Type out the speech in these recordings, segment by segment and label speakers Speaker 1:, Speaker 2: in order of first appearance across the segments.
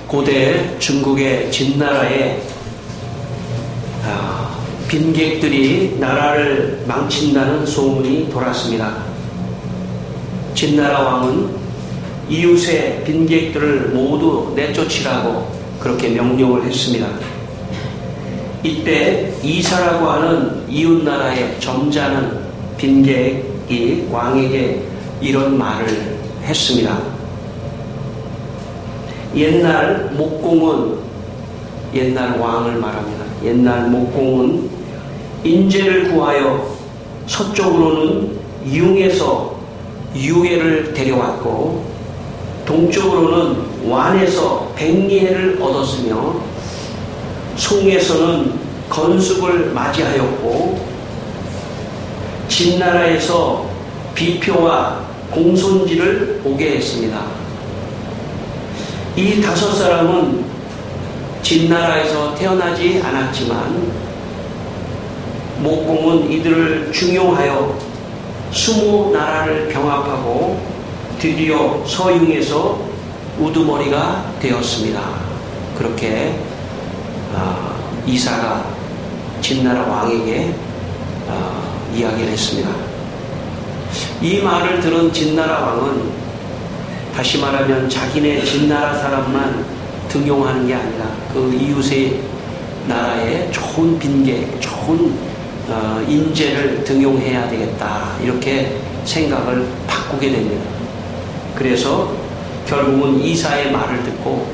Speaker 1: 고대 중국의 진나라에 빈객들이 나라를 망친다는 소문이 돌았습니다. 진나라 왕은 이웃의 빈객들을 모두 내쫓으라고 그렇게 명령을 했습니다. 이때 이사라고 하는 이웃나라의 점잖은 빈객이 왕에게 이런 말을 했습니다. 옛날 목공은, 옛날 왕을 말합니다. 옛날 목공은 인재를 구하여 서쪽으로는 융에서 유해를 데려왔고 동쪽으로는 완에서 백리해를 얻었으며 송에서는 건숙을 맞이하였고 진나라에서 비표와 공손지를 오게 했습니다. 이 5사람은 진나라에서 태어나지 않았지만 목공은 이들을 중용하여 20나라를 병합하고 드디어 서융에서 우두머리가 되었습니다. 그렇게 이사가 진나라 왕에게 이야기를 했습니다. 이 말을 들은 진나라 왕은 다시 말하면 자기네 진나라 사람만 등용하는 게 아니라 그 이웃의 나라에 좋은 빈객, 좋은 인재를 등용해야 되겠다, 이렇게 생각을 바꾸게 됩니다. 그래서 결국은 이사의 말을 듣고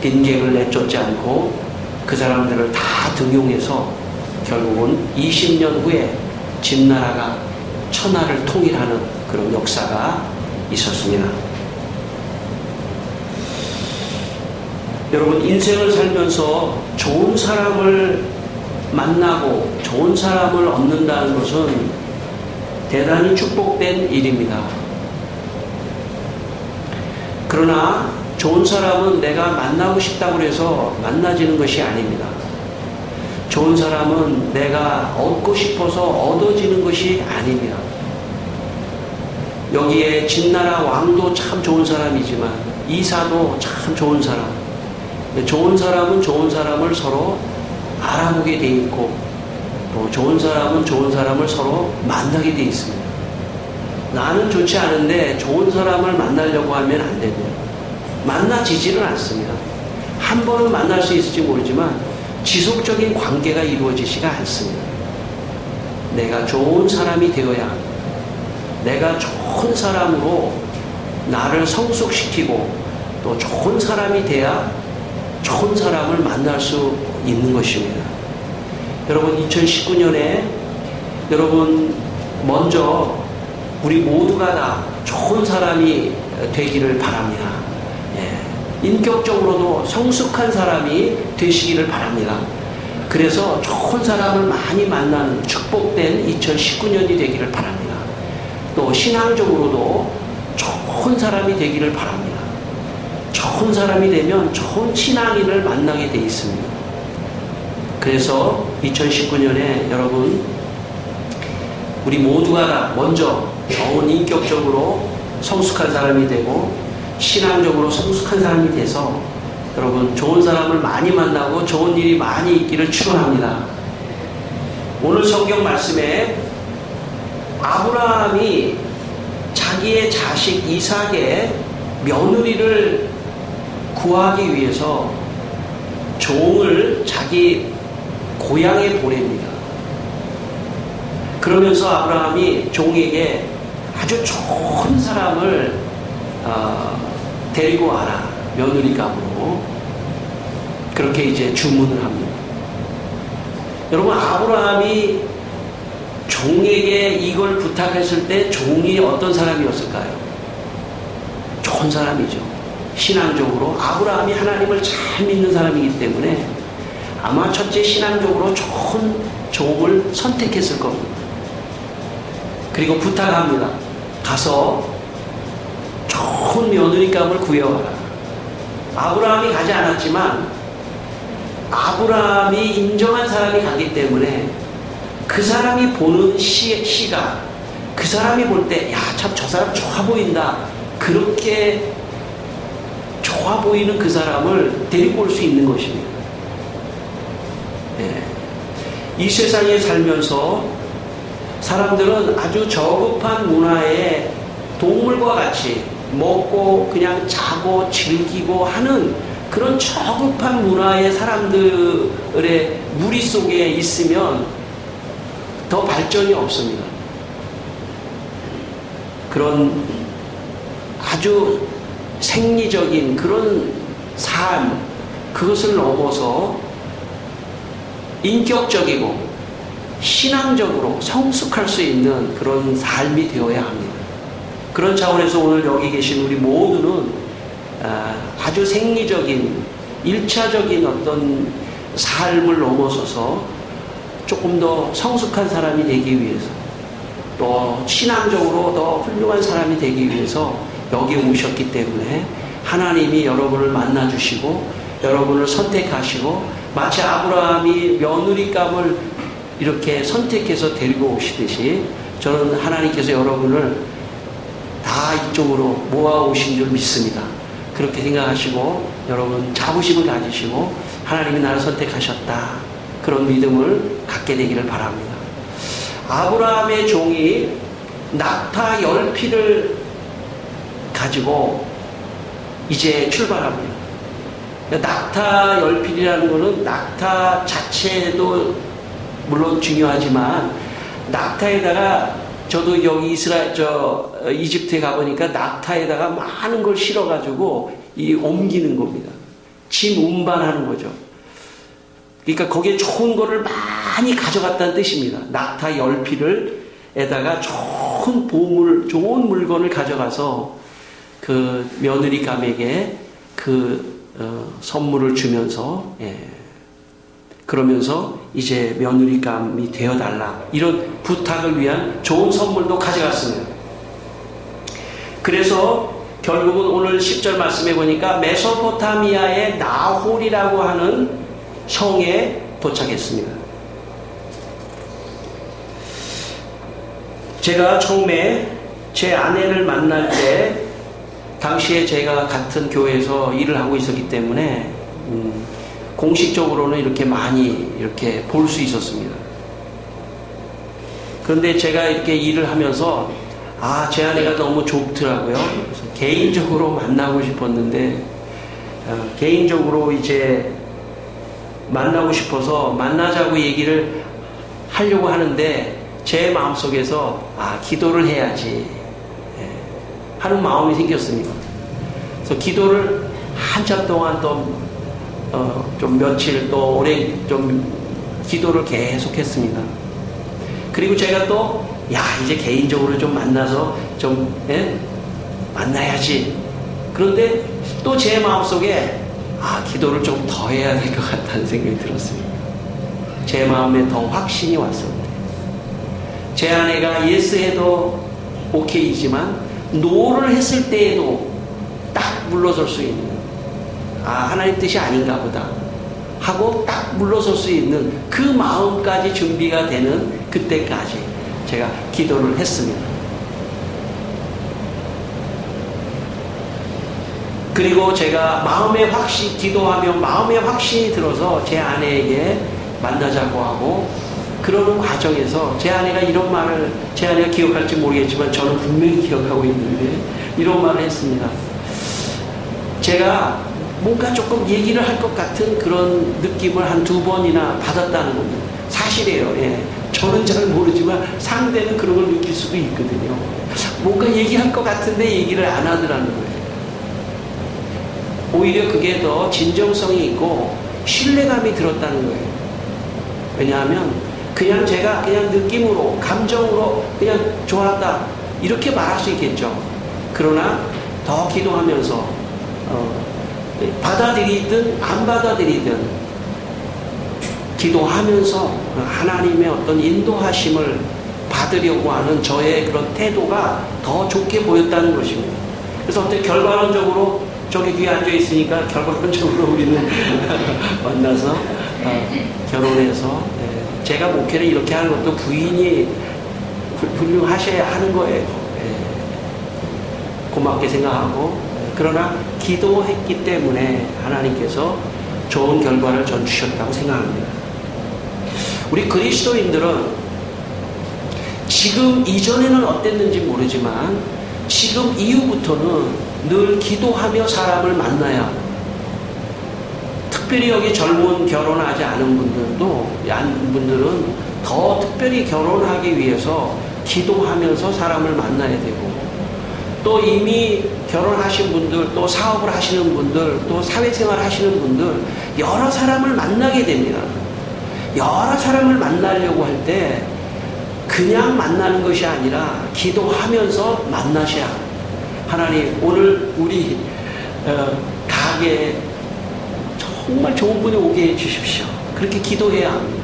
Speaker 1: 빈객을 내쫓지 않고 그 사람들을 다 등용해서 결국은 20년 후에 진나라가 천하를 통일하는 그런 역사가 있었습니다. 여러분, 인생을 살면서 좋은 사람을 만나고 좋은 사람을 얻는다는 것은 대단히 축복된 일입니다. 그러나 좋은 사람은 내가 만나고 싶다고 해서 만나지는 것이 아닙니다. 좋은 사람은 내가 얻고 싶어서 얻어지는 것이 아닙니다. 여기에 진나라 왕도 참 좋은 사람이지만 이사도 참 좋은 사람. 좋은 사람은 좋은 사람을 서로 알아보게 돼 있고 또 좋은 사람은 좋은 사람을 서로 만나게 돼 있습니다. 나는 좋지 않은데 좋은 사람을 만나려고 하면 안 됩니다. 만나지지는 않습니다. 한 번은 만날 수 있을지 모르지만 지속적인 관계가 이루어지지가 않습니다. 내가 좋은 사람이 되어야 합니다. 내가 좋은 사람으로 나를 성숙시키고 또 좋은 사람이 돼야 좋은 사람을 만날 수 있는 것입니다. 여러분, 2019년에 여러분 먼저 우리 모두가 다 좋은 사람이 되기를 바랍니다. 인격적으로도 성숙한 사람이 되시기를 바랍니다. 그래서 좋은 사람을 많이 만나는 축복된 2019년이 되기를 바랍니다. 또 신앙적으로도 좋은 사람이 되기를 바랍니다. 좋은 사람이 되면 좋은 신앙인을 만나게 돼 있습니다. 그래서 2019년에 여러분 우리 모두가 다 먼저 좋은 인격적으로 성숙한 사람이 되고 신앙적으로 성숙한 사람이 돼서 여러분 좋은 사람을 많이 만나고 좋은 일이 많이 있기를 축원합니다. 오늘 성경 말씀에 아브라함이 자기의 자식 이삭의 며느리를 구하기 위해서 종을 자기 고향에 보냅니다. 그러면서 아브라함이 종에게 아주 좋은 사람을 데리고 와라, 며느리감으로. 그렇게 이제 주문을 합니다. 여러분, 아브라함이 종에게 이걸 부탁했을 때 종이 어떤 사람이었을까요? 좋은 사람이죠. 신앙적으로 아브라함이 하나님을 잘 믿는 사람이기 때문에 아마 첫째 신앙적으로 좋은 종을 선택했을 겁니다. 그리고 부탁합니다. 가서 좋은 며느리감을 구해와라. 아브라함이 가지 않았지만 아브라함이 인정한 사람이 가기 때문에 그 사람이 보는 시각, 그 사람이 볼 때 야, 참 저 사람 좋아 보인다, 그렇게 좋아 보이는 그 사람을 데리고 올 수 있는 것입니다. 예. 이 세상에 살면서 사람들은 아주 저급한 문화에 동물과 같이 먹고 그냥 자고 즐기고 하는 그런 저급한 문화의 사람들의 무리 속에 있으면 더 발전이 없습니다. 그런 아주 생리적인 그런 삶, 그것을 넘어서 인격적이고 신앙적으로 성숙할 수 있는 그런 삶이 되어야 합니다. 그런 차원에서 오늘 여기 계신 우리 모두는 아주 생리적인 1차적인 어떤 삶을 넘어서서 조금 더 성숙한 사람이 되기 위해서, 또 신앙적으로 더 훌륭한 사람이 되기 위해서 여기 오셨기 때문에 하나님이 여러분을 만나주시고 여러분을 선택하시고, 마치 아브라함이 며느리감을 이렇게 선택해서 데리고 오시듯이 저는 하나님께서 여러분을 다 이쪽으로 모아오신 줄 믿습니다. 그렇게 생각하시고 여러분 자부심을 가지시고 하나님이 나를 선택하셨다, 그런 믿음을 갖게 되기를 바랍니다. 아브라함의 종이 낙타 10피를 가지고 이제 출발합니다. 낙타 10필이라는 것은 낙타 자체도 물론 중요하지만, 낙타에다가 저도 여기 이집트에 가보니까 낙타에다가 많은 걸 실어가지고 옮기는 겁니다. 짐 운반하는 거죠. 그러니까 거기에 좋은 거를 많이 가져갔다는 뜻입니다. 낙타 10필을 에다가 좋은 보물, 좋은 물건을 가져가서 그 며느리감에게 선물을 주면서, 그러면서 이제 며느리감이 되어달라, 이런 부탁을 위한 좋은 선물도 가져갔습니다. 그래서 결국은 오늘 10절 말씀해 보니까 메소포타미아의 나홀이라고 하는 성에 도착했습니다. 제가 처음에 제 아내를 만날 때 당시에 제가 같은 교회에서 일을 하고 있었기 때문에 공식적으로는 이렇게 많이 이렇게 볼 수 있었습니다. 그런데 제가 이렇게 일을 하면서 제 아내가 너무 좋더라고요. 그래서 개인적으로 만나고 싶었는데 개인적으로 이제 만나고 싶어서 만나자고 얘기를 하려고 하는데 제 마음속에서 기도를 해야지 하는 마음이 생겼습니다. 그래서 기도를 한참 동안 좀 며칠 또 오래 좀 기도를 계속했습니다. 그리고 제가 이제 개인적으로 좀 만나서 좀 만나야지. 그런데 또 제 마음속에 기도를 좀 더 해야 될 것 같다는 생각이 들었습니다. 제 마음에 더 확신이 왔었는데, 제 아내가 예스 해도 오케이지만 노를 했을 때에도 딱 물러설 수 있는, 하나님 뜻이 아닌가 보다 하고 딱 물러설 수 있는 그 마음까지 준비가 되는 그때까지 제가 기도를 했습니다. 그리고 제가 기도하며 마음에 확신이 들어서 제 아내에게 만나자고 하고, 그러는 과정에서 제 아내가 이런 말을, 제 아내가 기억할지 모르겠지만 저는 분명히 기억하고 있는데 이런 말을 했습니다. 제가 뭔가 조금 얘기를 할 것 같은 그런 느낌을 한 2번이나 받았다는 겁니다. 사실이에요. 저는 잘 모르지만 상대는 그런 걸 느낄 수도 있거든요. 뭔가 얘기할 것 같은데 얘기를 안 하더라는 거예요. 오히려 그게 더 진정성이 있고 신뢰감이 들었다는 거예요. 왜냐하면 그냥 제가 그냥 느낌으로, 감정으로 그냥 좋았다 이렇게 말할 수 있겠죠. 그러나 더 기도하면서 받아들이든 안 받아들이든 기도하면서 하나님의 어떤 인도하심을 받으려고 하는 저의 그런 태도가 더 좋게 보였다는 것입니다. 그래서 어떻게 결과론적으로 저기 뒤에 앉아 있으니까 결과론적으로 우리는 만나서 결혼해서, 제가 목회를 이렇게 하는 것도 부인이 훌륭하셔야 하는 거예요. 고맙게 생각하고 그러나 기도했기 때문에 하나님께서 좋은 결과를 전 주셨다고 생각합니다. 우리 그리스도인들은 지금 이전에는 어땠는지 모르지만 지금 이후부터는 늘 기도하며 사람을 만나야 합니다. 특별히 여기 젊은 결혼하지 않은 분들은 더 특별히 결혼하기 위해서 기도하면서 사람을 만나야 되고, 또 이미 결혼하신 분들, 또 사업을 하시는 분들, 또 사회생활 하시는 분들, 여러 사람을 만나게 됩니다. 여러 사람을 만나려고 할 때 그냥 만나는 것이 아니라 기도하면서 만나셔야 합니다. 하나님, 오늘 우리 가게에 정말 좋은 분이 오게 해주십시오. 그렇게 기도해야 합니다.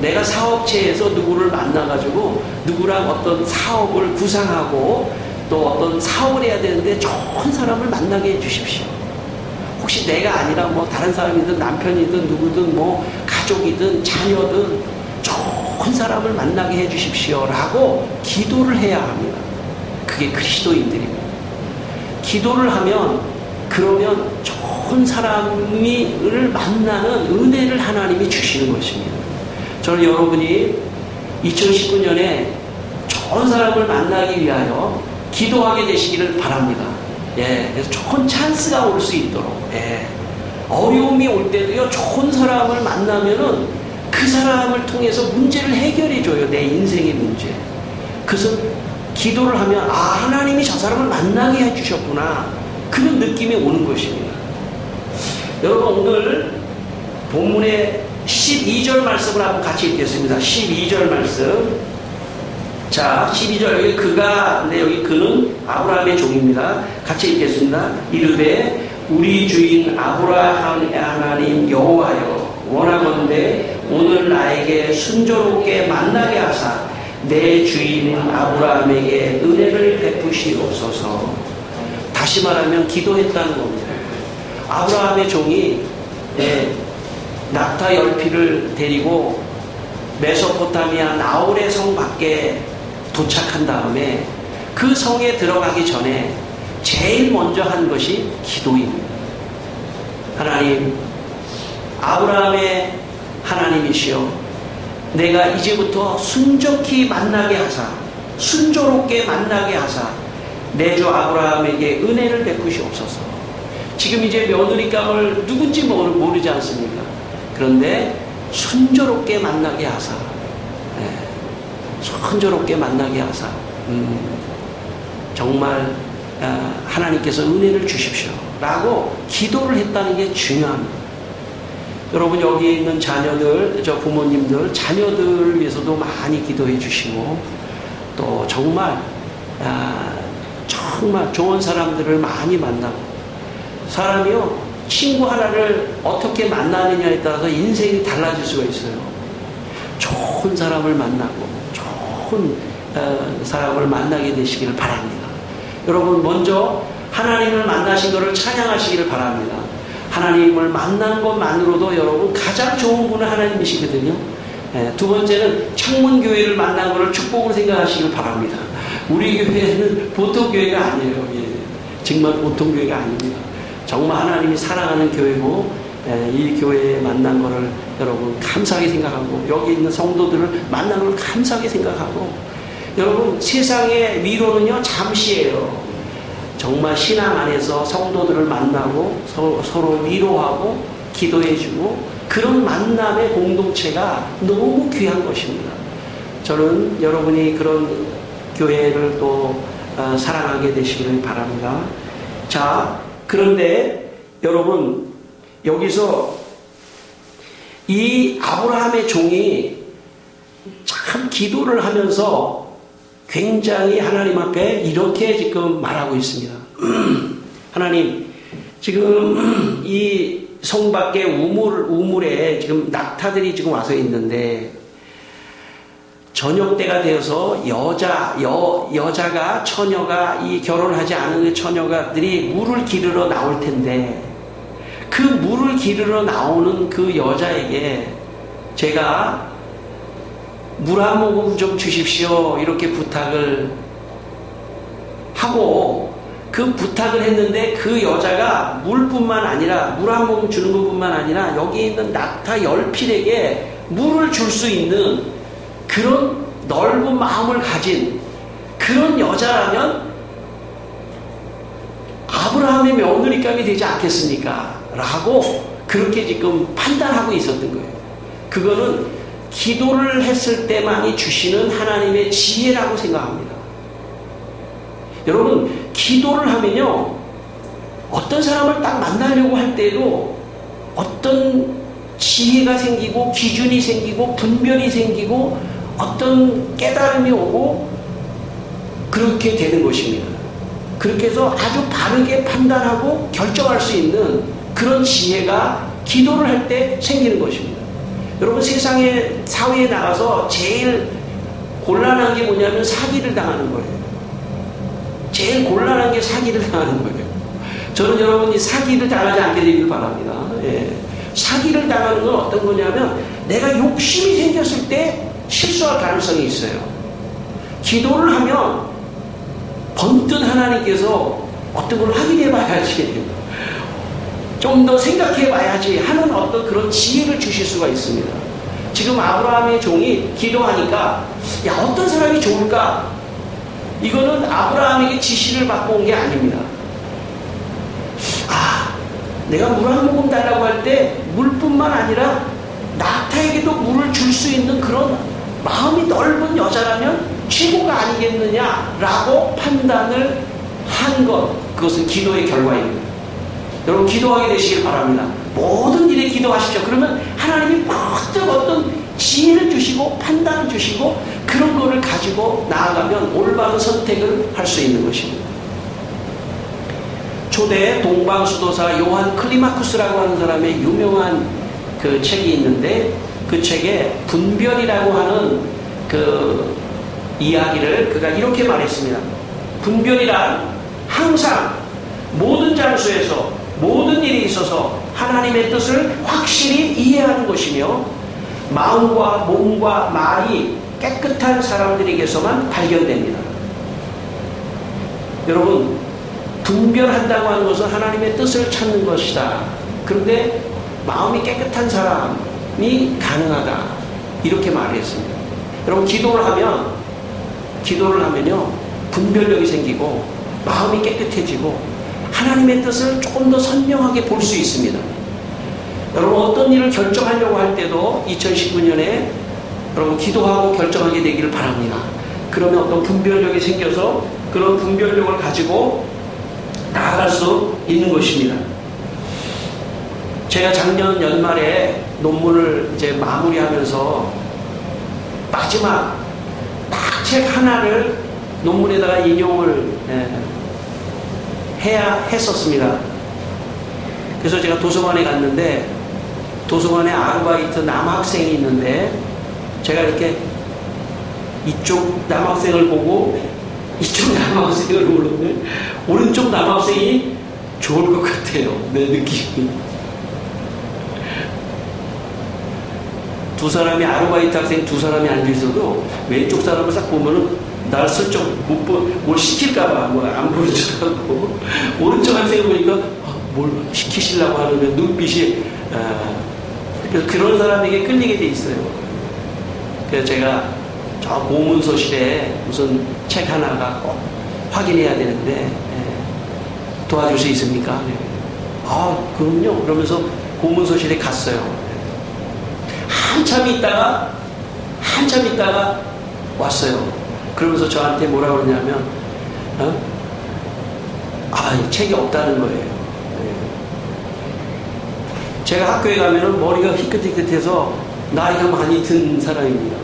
Speaker 1: 내가 사업체에서 누구를 만나가지고 누구랑 어떤 사업을 구상하고 또 어떤 사업을 해야 되는데 좋은 사람을 만나게 해주십시오. 혹시 내가 아니라 뭐 다른 사람이든 남편이든 누구든 뭐 가족이든 자녀든 좋은 사람을 만나게 해주십시오 라고 기도를 해야 합니다. 그게 그리스도인들입니다. 기도를 하면 그러면 좋은 사람을 만나는 은혜를 하나님이 주시는 것입니다. 저는 여러분이 2019년에 좋은 사람을 만나기 위하여 기도하게 되시기를 바랍니다. 예, 그래서 좋은 찬스가 올 수 있도록, 예, 어려움이 올 때도요, 좋은 사람을 만나면은 그 사람을 통해서 문제를 해결해줘요. 내 인생의 문제. 그래서 기도를 하면, 아, 하나님이 저 사람을 만나게 해주셨구나. 그런 느낌이 오는 것입니다. 여러분, 오늘 본문의 12절 말씀을 한번 같이 읽겠습니다. 12절 말씀. 자, 12절, 여기 그가, 네, 여기 그는 아브라함의 종입니다. 같이 읽겠습니다. 이르되 우리 주인 아브라함 하나님 여호와여, 원하건대 오늘 나에게 순조롭게 만나게 하사 내 주인 아브라함에게 은혜를 베푸시옵소서. 다시 말하면 기도했다는 겁니다. 아브라함의 종이, 네, 낙타 10피를 데리고 메소포타미아 나홀의 성 밖에 도착한 다음에 그 성에 들어가기 전에 제일 먼저 한 것이 기도입니다. 하나님, 아브라함의 하나님이시여, 내가 이제부터 순적히 만나게 하사, 순조롭게 만나게 하사 내 주 아브라함에게 은혜를 베푸시옵소서. 지금 이제 며느리감을 누군지 모르지 않습니까? 그런데 순조롭게 만나게 하사, 순조롭게 만나게 하사, 정말 하나님께서 은혜를 주십시오 라고 기도를 했다는 게 중요합니다. 여러분, 여기 있는 자녀들, 저 부모님들, 자녀들을 위해서도 많이 기도해 주시고, 또 정말 정말 좋은 사람들을 많이 만나고, 사람이요, 친구 하나를 어떻게 만나느냐에 따라서 인생이 달라질 수가 있어요. 좋은 사람을 만나고 좋은 사람을 만나게 되시기를 바랍니다. 여러분, 먼저 하나님을 만나신 것을 찬양하시기를 바랍니다. 하나님을 만난 것만으로도 여러분 가장 좋은 분은 하나님이시거든요. 두 번째는 창문교회를 만난 것을 축복으로 생각하시길 바랍니다. 우리 교회는 보통 교회가 아니에요. 정말 보통 교회가 아닙니다. 정말 하나님이 사랑하는 교회고, 이 교회에 만난 것을 여러분 감사하게 생각하고, 여기 있는 성도들을 만난 걸 감사하게 생각하고, 여러분, 세상의 위로는요 잠시예요. 정말 신앙 안에서 성도들을 만나고 서로 위로하고 기도해주고, 그런 만남의 공동체가 너무 귀한 것입니다. 저는 여러분이 그런 교회를 또 사랑하게 되시기를 바랍니다. 자, 그런데 여러분, 여기서 이 아브라함의 종이 참 기도를 하면서 굉장히 하나님 앞에 이렇게 지금 말하고 있습니다. 하나님, 지금 이 성 밖에 우물에 지금 낙타들이 지금 와서 있는데, 저녁 때가 되어서 여자가, 처녀가, 이 결혼하지 않은 처녀가들이 물을 기르러 나올 텐데, 그 물을 기르러 나오는 그 여자에게 제가 물 한 모금 좀 주십시오 이렇게 부탁을 하고, 그 그 부탁을 했는데 그 여자가 물뿐만 아니라 물 한 모금 주는 것뿐만 아니라 여기 있는 낙타 10필에게 물을 줄 수 있는 그런 넓은 마음을 가진 그런 여자라면 아브라함의 며느리감이 되지 않겠습니까? 라고 그렇게 지금 판단하고 있었던 거예요. 그거는 기도를 했을 때만이 주시는 하나님의 지혜라고 생각합니다. 여러분, 기도를 하면요, 어떤 사람을 딱 만나려고 할 때에도 어떤 지혜가 생기고 기준이 생기고 분별이 생기고 어떤 깨달음이 오고 그렇게 되는 것입니다. 그렇게 해서 아주 바르게 판단하고 결정할 수 있는 그런 지혜가 기도를 할 때 생기는 것입니다. 여러분, 세상에 사회에 나가서 제일 곤란한 게 뭐냐면 사기를 당하는 거예요. 제일 곤란한 게 사기를 당하는 거예요. 저는 여러분이 사기를 당하지 않게 되길 바랍니다. 예. 사기를 당하는 건 어떤 거냐면 내가 욕심이 생겼을 때 실수할 가능성이 있어요. 기도를 하면 번뜩 하나님께서 어떤 걸 확인해 봐야지, 좀 더 생각해 봐야지 하는 어떤 그런 지혜를 주실 수가 있습니다. 지금 아브라함의 종이 기도하니까 야, 어떤 사람이 좋을까? 이거는 아브라함에게 지시를 받고 온 게 아닙니다. 아, 내가 물 한 모금 달라고 할 때 물뿐만 아니라 낙타에게도 물을 줄 수 있는 그런 마음이 넓은 여자라면 최고가 아니겠느냐라고 판단을 한 것, 그것은 기도의 결과입니다. 여러분, 기도하게 되시길 바랍니다. 모든 일에 기도하십시오. 그러면 하나님이 번뜩 어떤 지혜를 주시고 판단을 주시고 그런 거를 가지고 나아가면 올바른 선택을 할 수 있는 것입니다. 초대 동방수도사 요한 클리마쿠스라고 하는 사람의 유명한 그 책이 있는데 그 책에 분별이라고 하는 그 이야기를 그가 이렇게 말했습니다. 분별이란 항상 모든 장소에서 모든 일에 있어서 하나님의 뜻을 확실히 이해하는 것이며 마음과 몸과 말이 깨끗한 사람들에게서만 발견됩니다. 여러분, 분별한다고 하는 것은 하나님의 뜻을 찾는 것이다. 그런데 마음이 깨끗한 사람이 가능하다. 이렇게 말했습니다. 여러분, 기도를 하면요, 분별력이 생기고 마음이 깨끗해지고 하나님의 뜻을 조금 더 선명하게 볼 수 있습니다. 여러분, 어떤 일을 결정하려고 할 때도 2019년에 여러분 기도하고 결정하게 되기를 바랍니다. 그러면 어떤 분별력이 생겨서 그런 분별력을 가지고 나아갈 수 있는 것입니다. 제가 작년 연말에 논문을 이제 마무리하면서 마지막 딱 책 하나를 논문에다가 인용을 해야 했었습니다. 그래서 제가 도서관에 갔는데 도서관에 아르바이트 남학생이 있는데 제가 이렇게 이쪽 남학생을 보고 이쪽 남학생을 보는데 오른쪽 남학생이 좋을 것 같아요. 내 느낌이. 두 사람이 아르바이트 학생 두 사람이 앉아있어도 왼쪽 사람을 싹 보면은 날 슬쩍 뭘 시킬까봐 안 보는 줄 알고 오른쪽 학생을 보니까 뭘 시키시려고 하는 눈빛이 그래서 그런 사람에게 끌리게 돼 있어요. 그래서 제가 저 고문서실에 무슨 책 하나가 꼭 확인해야 되는데 도와줄 수 있습니까? 아, 그럼요. 그러면서 고문서실에 갔어요. 한참 있다가 왔어요. 그러면서 저한테 뭐라 그러냐면 이 책이 없다는 거예요. 제가 학교에 가면은 머리가 희끗희끗해서 나이가 많이 든 사람입니다.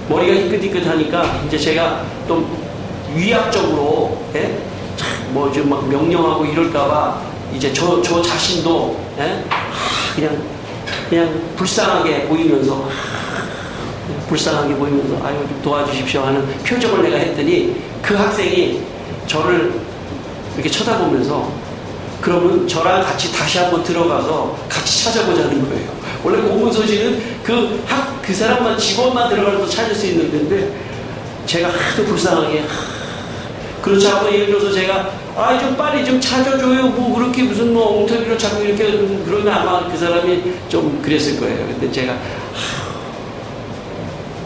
Speaker 1: 머리가 희끗희끗하니까 이제 제가 좀 위압적으로 뭐 좀 막 명령하고 이럴까봐 이제 저 자신도 그냥 불쌍하게 보이면서 아유 좀 도와주십시오 하는 표정을 내가 했더니 그 학생이 저를 이렇게 쳐다보면서 그러면 저랑 같이 다시 한번 들어가서 같이 찾아보자는 거예요. 원래 고문서실은 그 사람만 직원만 들어가서 찾을 수 있는 데인데 제가 하도 불쌍하게 그렇지 않고 예를 들어서 제가 좀 빨리 좀 찾아줘요. 뭐 그렇게 무슨 뭐 엉터리로 자꾸 이렇게 그러면 아마 그 사람이 좀 그랬을 거예요. 근데 제가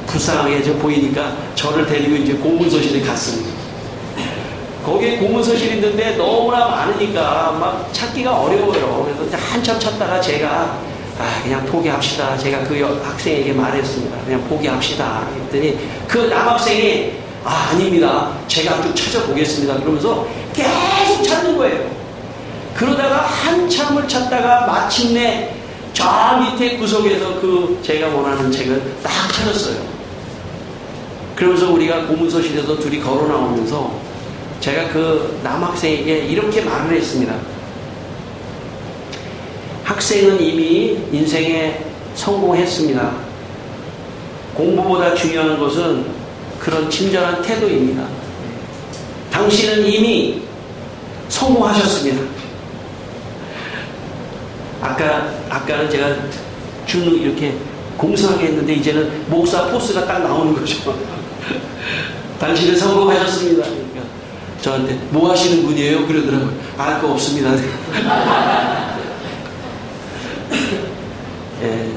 Speaker 1: 불쌍하게 좀 보이니까 저를 데리고 이제 공문서실에 갔습니다. 거기에 공문서실이 있는데 너무나 많으니까 막 찾기가 어려워요. 그래서 이제 한참 찾다가 제가 그냥 포기합시다. 제가 그 학생에게 말했습니다. 그냥 포기합시다. 했더니 그 남학생이 아닙니다. 제가 좀 찾아보겠습니다. 그러면서 계속 찾는 거예요. 그러다가 한참을 찾다가 마침내 저 밑에 구석에서 그 제가 원하는 책을 딱 찾았어요. 그러면서 우리가 공문서실에서 둘이 걸어 나오면서 제가 그 남학생에게 이렇게 말을 했습니다. 학생은 이미 인생에 성공했습니다. 공부보다 중요한 것은 그런 친절한 태도입니다. 당신은 이미 성공하셨습니다. 아까는 제가 이렇게 공손하게 했는데 이제는 목사 포스가 딱 나오는 거죠. 당신은 성공하셨습니다. 그러니까 저한테 뭐 하시는 분이에요? 그러더라고요. 알 거 없습니다. 예.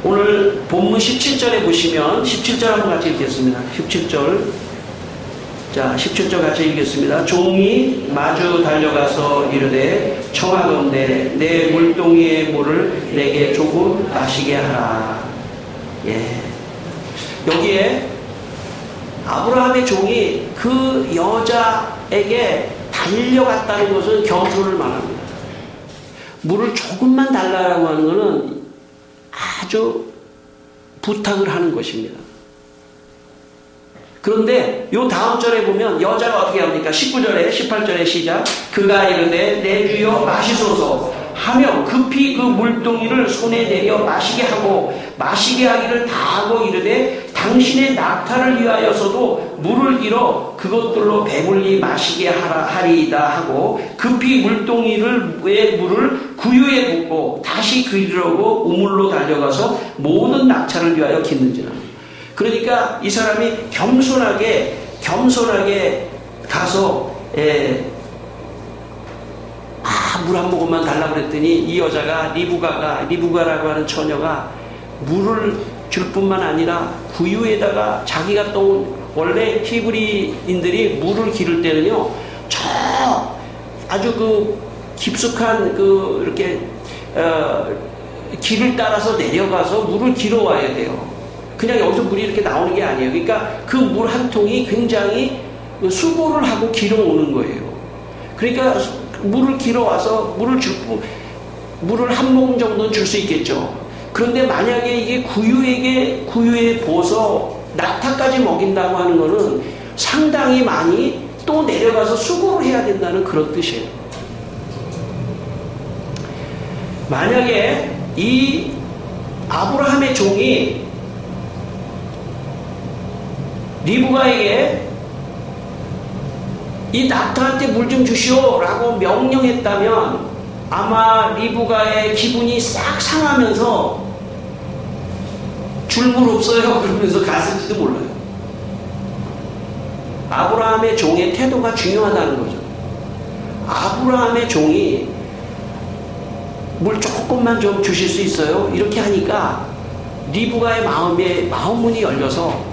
Speaker 1: 오늘 본문 17절에 보시면 17절 한번 같이 읽겠습니다. 17절. 자, 17절 같이 읽겠습니다. 종이 마주 달려가서 이르되 청하건대 내 물동이의 물을 내게 조금 마시게 하라. 예. 여기에 아브라함의 종이 그 여자에게 달려갔다는 것은 겸손을 말합니다. 물을 조금만 달라고 하는 것은 아주 부탁을 하는 것입니다. 그런데 요 다음 절에 보면 여자가 어떻게 합니까? 19절에 18절에 시작. 그가 이르되 내 주여 마시소서 하며 급히 그 물동이를 손에 내려 마시게 하고 마시게 하기를 다하고 이르되 당신의 낙타를 위하여서도 물을 길어 그것들로 배불리 마시게 하리이다 하고 급히 물동이의 물을 구유에 붓고 다시 그리려고 우물로 달려가서 모든 낙타를 위하여 깃는지라. 그러니까 이 사람이 겸손하게 가서 물 한 모금만 달라고 그랬더니 이 여자가 리브가라고 하는 처녀가 물을 줄 뿐만 아니라 구유에다가 자기가 또 원래 히브리인들이 물을 기를 때는요 저 아주 그 깊숙한 그 이렇게 길을 따라서 내려가서 물을 길어 와야 돼요. 그냥 여기서 물이 이렇게 나오는 게 아니에요. 그러니까 그 물 한 통이 굉장히 수고를 하고 길어 오는 거예요. 그러니까 물을 길어 와서 물을 한 모금 정도는 줄 수 있겠죠. 그런데 만약에 이게 구유에 부어서 낙타까지 먹인다고 하는 거는 상당히 많이 또 내려가서 수고를 해야 된다는 그런 뜻이에요. 만약에 이 아브라함의 종이 리브가에게 이 낙타한테 물 좀 주시오 라고 명령했다면 아마 리브가의 기분이 싹 상하면서 줄 물 없어요 그러면서 갔을지도 몰라요. 아브라함의 종의 태도가 중요하다는 거죠. 아브라함의 종이 물 조금만 좀 주실 수 있어요? 이렇게 하니까 리브가의 마음문이 열려서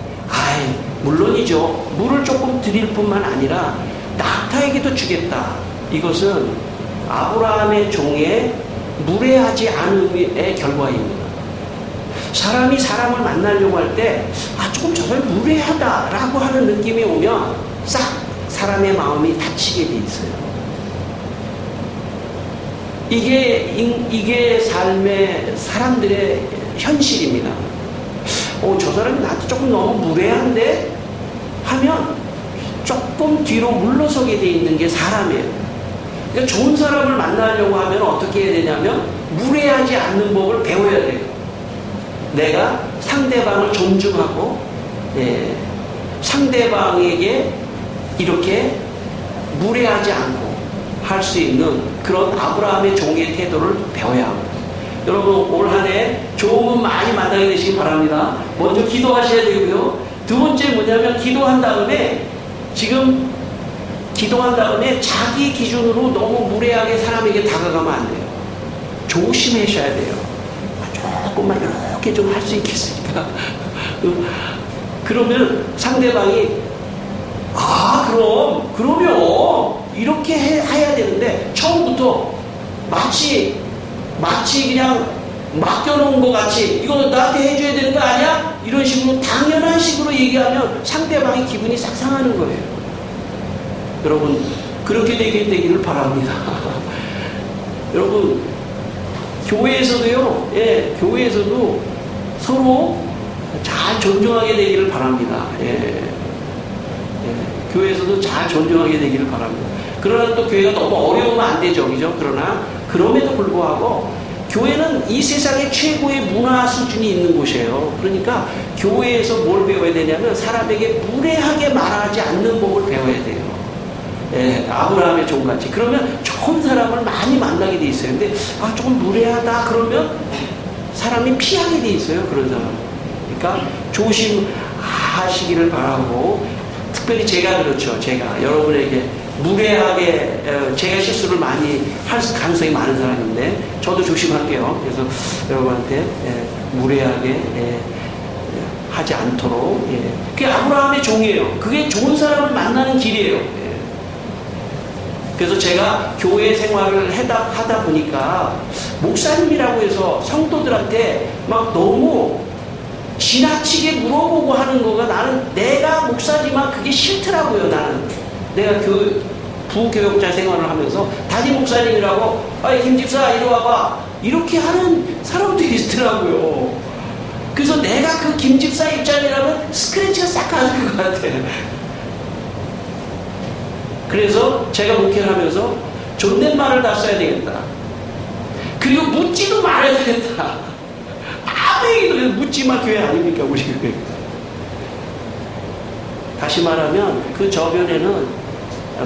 Speaker 1: 물론이죠. 물을 조금 드릴 뿐만 아니라 낙타에게도 주겠다. 이것은 아브라함의 종의 무례하지 않음의 결과입니다. 사람이 사람을 만나려고 할 때 조금 저 사람이 무례하다라고 하는 느낌이 오면 싹 사람의 마음이 닫히게 돼 있어요. 이게 삶의 사람들의 현실입니다. 저 사람이 나한테 조금 너무 무례한데 하면 조금 뒤로 물러서게 돼 있는 게 사람이에요. 그러니까 좋은 사람을 만나려고 하면 어떻게 해야 되냐면 무례하지 않는 법을 배워야 돼요. 내가 상대방을 존중하고 상대방에게 이렇게 무례하지 않고 할 수 있는 그런 아브라함의 종의 태도를 배워야 합니다. 여러분 올 한 해 좋은 분 많이 만나게 되시기 바랍니다. 먼저 기도하셔야 되고요. 두 번째 뭐냐면 기도한 다음에 자기 기준으로 너무 무례하게 사람에게 다가가면 안 돼요. 조심하셔야 돼요. 조금만 이렇게 좀 할 수 있겠습니까? 그러면 상대방이 그러면 이렇게 해야 되는데 처음부터 마치 그냥 맡겨놓은 것 같이 이거 나한테 해줘야 되는 거 아니야? 이런 식으로 당연한 식으로 얘기하면 상대방의 기분이 싹 상하는 거예요. 여러분 그렇게 되기를 바랍니다. 여러분 교회에서도요, 교회에서도 서로 잘 존중하게 되기를 바랍니다. 교회에서도 잘 존중하게 되기를 바랍니다. 그러나 또 교회가 너무 어려우면 안 되죠, 그죠? 그러나 그럼에도 불구하고 교회는 이 세상의 최고의 문화 수준이 있는 곳이에요. 그러니까 교회에서 뭘 배워야 되냐면 사람에게 무례하게 말하지 않는 법을 배워야 돼요. 아브라함의 종같이. 그러면 좋은 사람을 많이 만나게 돼 있어요. 근데 조금 무례하다 그러면 사람이 피하게 돼 있어요. 그런 사람. 그러니까 조심하시기를 바라고, 특별히 제가 그렇죠. 제가 여러분에게 무례하게 제가 실수를 많이 할 가능성이 많은 사람인데 저도 조심할게요. 그래서 여러분한테 무례하게 하지 않도록. 그게 아브라함의 종이에요. 그게 좋은 사람을 만나는 길이에요. 그래서 제가 교회 생활을 하다 보니까 목사님이라고 해서 성도들한테 막 너무 지나치게 물어보고 하는 거가 나는 내가 목사지만 그게 싫더라고요. 나는 내가 부교역자 생활을 하면서 담임 목사님이라고 김 집사 이리 와봐 이렇게 하는 사람들이 있더라고요. 그래서 내가 그 김 집사 입장이라면 스크래치가 싹 가는 것 같아요. 그래서 제가 목회를 하면서 존댓말을 다 써야 되겠다. 그리고 묻지도 말아야 되겠다. 아무 얘기도 묻지마 교회 아닙니까 우리 교회. 다시 말하면 그 저변에는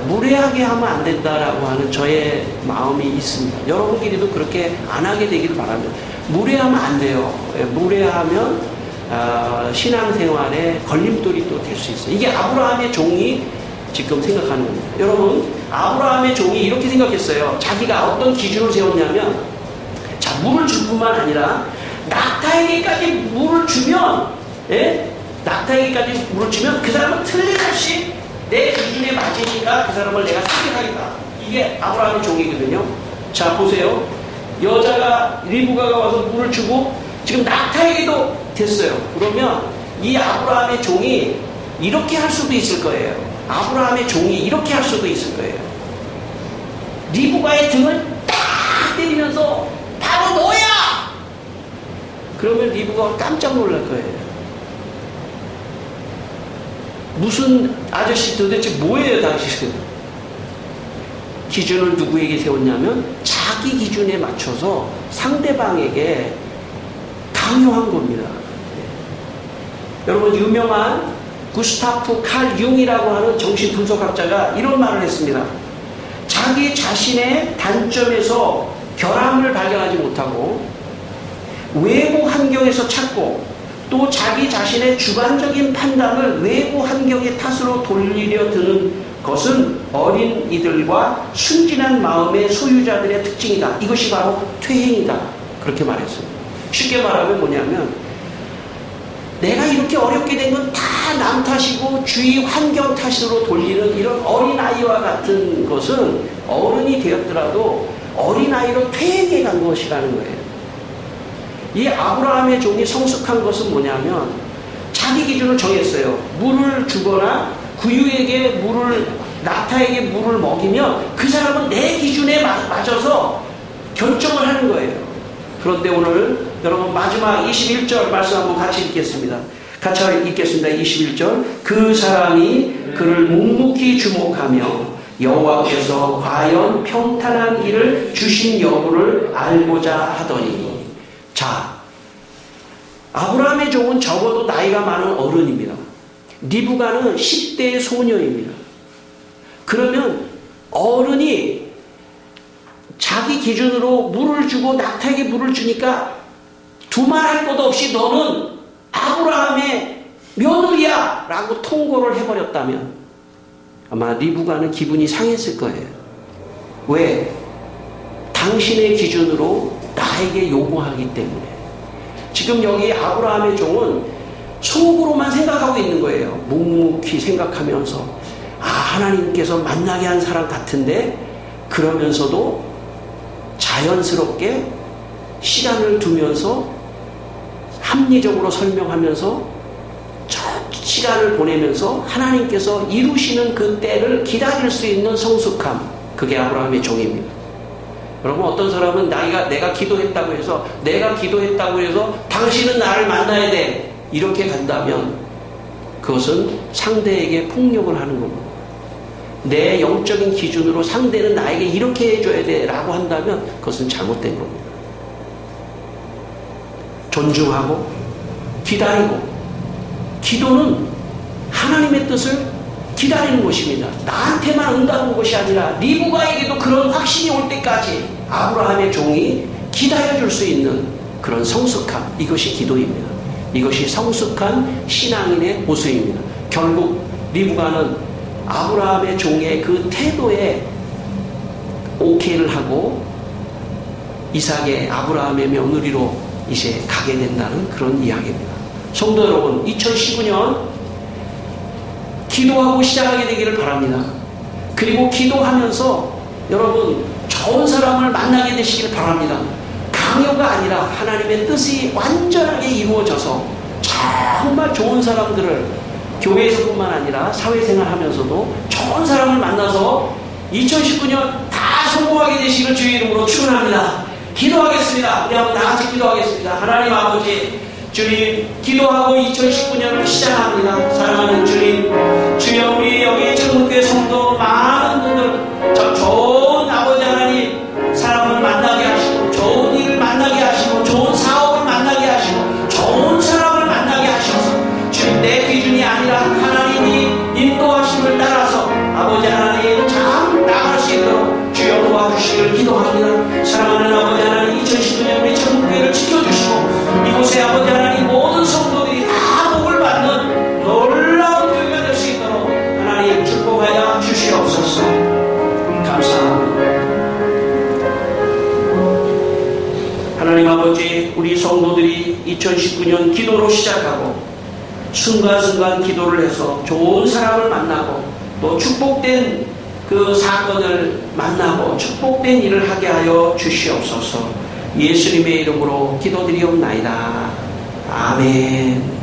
Speaker 1: 무례하게 하면 안 된다라고 하는 저의 마음이 있습니다. 여러분끼리도 그렇게 안 하게 되기를 바랍니다. 무례하면 안 돼요. 무례하면 신앙생활에 걸림돌이 또 될 수 있어요. 이게 아브라함의 종이 지금 생각하는 겁니다. 여러분 아브라함의 종이 이렇게 생각했어요. 자기가 어떤 기준을 세웠냐면 물을 줄 뿐만 아니라 낙타에게까지 물을 주면 낙타에게까지 물을 주면 그 사람은 틀림없이 내 기준에 맞으니까 그 사람을 내가 선택하겠다. 이게 아브라함의 종이거든요. 자 보세요. 여자가 리브가가 와서 물을 주고 지금 낙타에게도 됐어요. 그러면 이 아브라함의 종이 이렇게 할 수도 있을 거예요. 아브라함의 종이 이렇게 할 수도 있을 거예요. 리브가의 등을 딱 때리면서 바로 너야! 그러면 리브가가 깜짝 놀랄 거예요. 무슨 아저씨 도대체 뭐예요 당신은? 기준을 누구에게 세웠냐면 자기 기준에 맞춰서 상대방에게 강요한 겁니다. 여러분 유명한 구스타프 칼 융이라고 하는 정신분석학자가 이런 말을 했습니다. 자기 자신의 단점에서 결함을 발견하지 못하고 외부 환경에서 찾고 또 자기 자신의 주관적인 판단을 외부 환경의 탓으로 돌리려 드는 것은 어린이들과 순진한 마음의 소유자들의 특징이다. 이것이 바로 퇴행이다. 그렇게 말했습니다. 쉽게 말하면 뭐냐면 내가 이렇게 어렵게 된 건 다 남 탓이고 주위 환경 탓으로 돌리는 이런 어린아이와 같은 것은 어른이 되었더라도 어린아이로 퇴행해 간 것이라는 거예요. 이 아브라함의 종이 성숙한 것은 뭐냐면 자기 기준을 정했어요. 물을 주거나 구유에게 낙타에게 물을 먹이면 그 사람은 내 기준에 맞아서 결정을 하는 거예요. 그런데 오늘 여러분 마지막 21절 말씀 한번 같이 읽겠습니다. 21절. 그 사람이 그를 묵묵히 주목하며 여호와께서 과연 평탄한 일을 주신 여부를 알고자 하더니. 자, 아브라함의 종은 적어도 나이가 많은 어른입니다. 리브가는 10대의 소녀입니다. 그러면 어른이 자기 기준으로 물을 주고 낙타에게 물을 주니까 두말할 것 없이 너는 아브라함의 며느리야 라고 통고를 해버렸다면 아마 리브가는 기분이 상했을 거예요. 왜? 당신의 기준으로 나에게 요구하기 때문에. 지금 여기 아브라함의 종은 속으로만 생각하고 있는 거예요. 묵묵히 생각하면서 하나님께서 만나게 한 사람 같은데, 그러면서도 자연스럽게 시간을 두면서 합리적으로 설명하면서 시간을 보내면서 하나님께서 이루시는 그 때를 기다릴 수 있는 성숙함, 그게 아브라함의 종입니다. 여러분, 어떤 사람은 내가 기도했다고 해서 당신은 나를 만나야 돼 이렇게 간다면 그것은 상대에게 폭력을 하는 겁니다. 내 영적인 기준으로 상대는 나에게 이렇게 해줘야 돼 라고 한다면 그것은 잘못된 겁니다. 존중하고 기다리고, 기도는 하나님의 뜻을 기다리는 것입니다. 나한테만 응답한 것이 아니라 리브가에게도 그런 확신이 올 때까지 아브라함의 종이 기다려줄 수 있는 그런 성숙함, 이것이 기도입니다. 이것이 성숙한 신앙인의 모습입니다. 결국 리브가는 아브라함의 종의 그 태도에 오케이를 하고 이삭의 아브라함의 며느리로 이제 가게 된다는 그런 이야기입니다. 성도 여러분, 2019년 기도하고 시작하게 되기를 바랍니다. 그리고 기도하면서 여러분 좋은 사람을 만나게 되시길 바랍니다. 강요가 아니라 하나님의 뜻이 완전하게 이루어져서 정말 좋은 사람들을, 교회에서뿐만 아니라 사회생활 하면서도 좋은 사람을 만나서 2019년 다 성공하게 되시길 주의 이름으로 축원합니다. 기도하겠습니다. 우리 한번 다 같이 기도하겠습니다. 하나님 아버지, 주님, 기도하고 2019년을 시작합니다. 사랑하는 주님, 주여, 우리 여기 천국교회 성도 많은 분들 저 좋은 아버지 하나님 사람을 만나게 하시고, 좋은 일을 만나게 하시고, 좋은 사업을 만나게 하시고, 좋은 사람을 만나게 하셔서 주님, 내 기준이 아니라 하나님이 인도하심을 따라서 아버지 하나님 잘 나갈 수 있도록 주여 도와주시길 기도합니다. 사랑하는 아버지 하나님, 2019년 우리 천국교회를 지켜주시고 이곳에 아버지 하나님 모든 성도들이 다 복을 받는 놀라운 교회가 될 수 있도록 하나님 축복하여 주시옵소서. 감사합니다. 하나님 아버지, 우리 성도들이 2019년 기도로 시작하고 순간순간 기도를 해서 좋은 사람을 만나고 또 축복된 그 사건을 만나고 축복된 일을 하게 하여 주시옵소서. 예수님의 이름으로 기도드리옵나이다. 아멘.